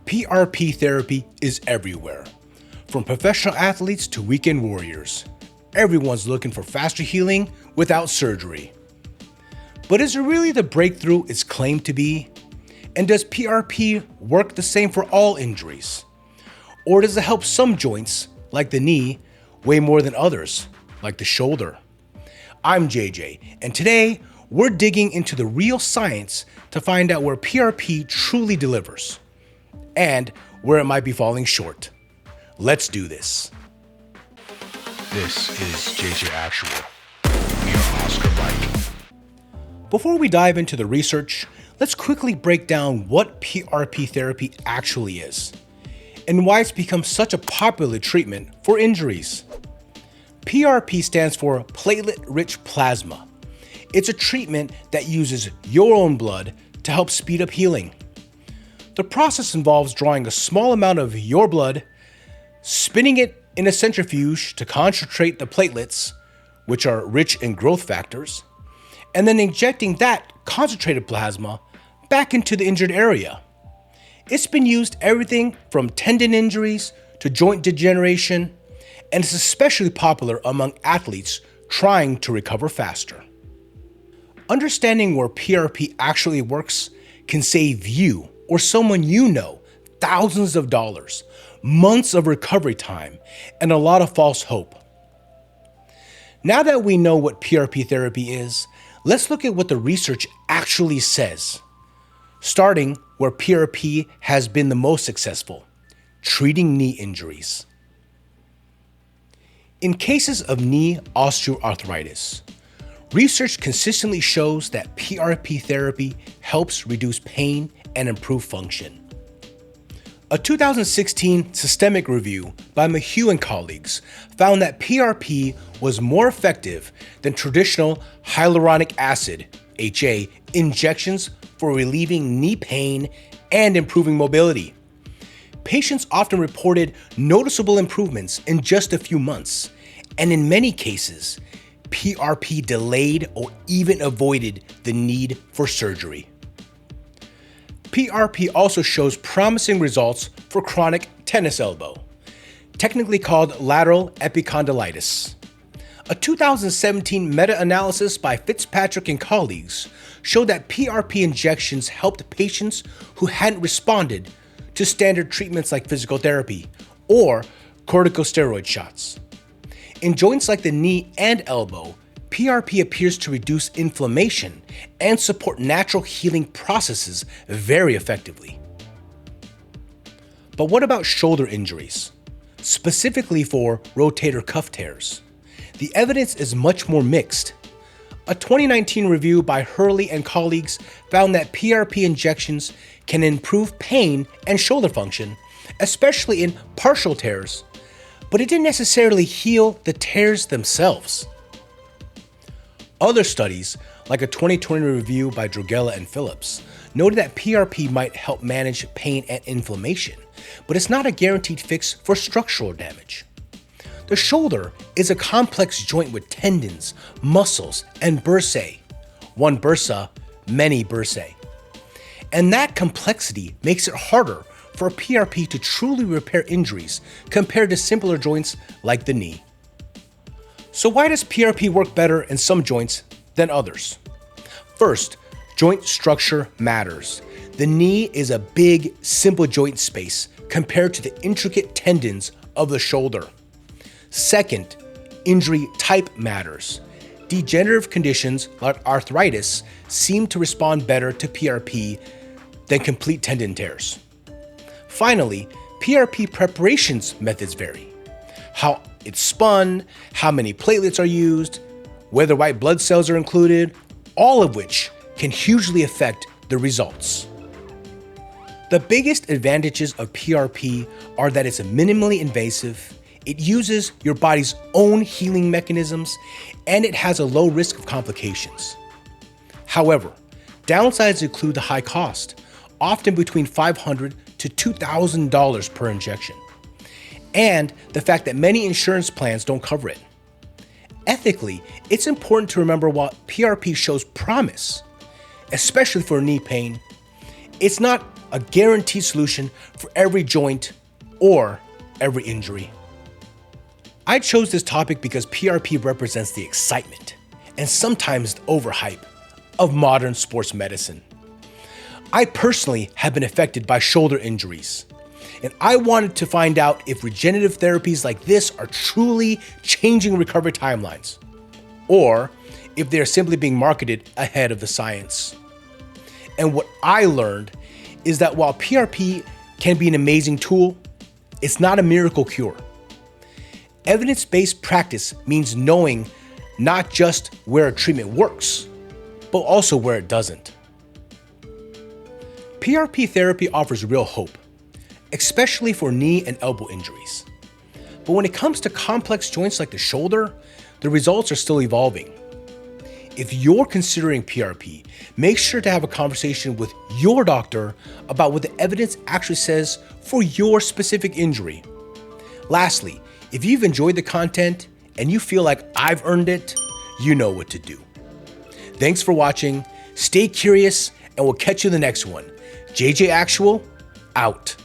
PRP therapy is everywhere. From professional athletes to weekend warriors, everyone's looking for faster healing without surgery. But is it really the breakthrough it's claimed to be? And does PRP work the same for all injuries? Or does it help some joints, like the knee, way more than others, like the shoulder? I'm JJ, and today we're digging into the real science to find out where PRP truly delivers and where it might be falling short. Let's do this. This is JJ Actual. We are Oscar Mike. Before we dive into the research, let's quickly break down what PRP therapy actually is and why it's become such a popular treatment for injuries. PRP stands for Platelet-Rich Plasma. It's a treatment that uses your own blood to help speed up healing. The process involves drawing a small amount of your blood, spinning it in a centrifuge to concentrate the platelets, which are rich in growth factors, and then injecting that concentrated plasma back into the injured area. It's been used everything from tendon injuries to joint degeneration, and it's especially popular among athletes trying to recover faster. Understanding where PRP actually works can save you or someone you know thousands of dollars, months of recovery time, and a lot of false hope. Now that we know what PRP therapy is, let's look at what the research actually says. Starting where PRP has been the most successful, treating knee injuries. In cases of knee osteoarthritis, research consistently shows that PRP therapy helps reduce pain and improve function. A 2016 systemic review by Mahue and colleagues found that PRP was more effective than traditional hyaluronic acid, HA, injections for relieving knee pain and improving mobility. Patients often reported noticeable improvements in just a few months, and in many cases, PRP delayed or even avoided the need for surgery. PRP also shows promising results for chronic tennis elbow, technically called lateral epicondylitis. A 2017 meta-analysis by Fitzpatrick and colleagues showed that PRP injections helped patients who hadn't responded to standard treatments like physical therapy or corticosteroid shots. In joints like the knee and elbow, PRP appears to reduce inflammation and support natural healing processes very effectively. But what about shoulder injuries, specifically for rotator cuff tears? The evidence is much more mixed. A 2019 review by Hurley and colleagues found that PRP injections can improve pain and shoulder function, especially in partial tears, but it didn't necessarily heal the tears themselves. Other studies, like a 2020 review by Drogella and Phillips, noted that PRP might help manage pain and inflammation, but it's not a guaranteed fix for structural damage. The shoulder is a complex joint with tendons, muscles, and bursae. One bursa, many bursae. And that complexity makes it harder for PRP to truly repair injuries compared to simpler joints like the knee. So why does PRP work better in some joints than others? First, joint structure matters. The knee is a big, simple joint space compared to the intricate tendons of the shoulder. Second, injury type matters. Degenerative conditions like arthritis seem to respond better to PRP than complete tendon tears. Finally, PRP preparations methods vary. How it's spun, how many platelets are used, whether white blood cells are included, all of which can hugely affect the results. The biggest advantages of PRP are that it's minimally invasive, it uses your body's own healing mechanisms, and it has a low risk of complications. However, downsides include the high cost, often between $500 to $2,000 per injection, and the fact that many insurance plans don't cover it. Ethically, it's important to remember while PRP shows promise, especially for knee pain, it's not a guaranteed solution for every joint or every injury. I chose this topic because PRP represents the excitement and sometimes the overhype of modern sports medicine. I personally have been affected by shoulder injuries, and I wanted to find out if regenerative therapies like this are truly changing recovery timelines, or if they are simply being marketed ahead of the science. And what I learned is that while PRP can be an amazing tool, it's not a miracle cure. Evidence-based practice means knowing not just where a treatment works, but also where it doesn't. PRP therapy offers real hope, especially for knee and elbow injuries. But when it comes to complex joints like the shoulder, the results are still evolving. If you're considering PRP, make sure to have a conversation with your doctor about what the evidence actually says for your specific injury. Lastly, if you've enjoyed the content and you feel like I've earned it, you know what to do. Thanks for watching, stay curious, and we'll catch you in the next one. JJ Actual, out.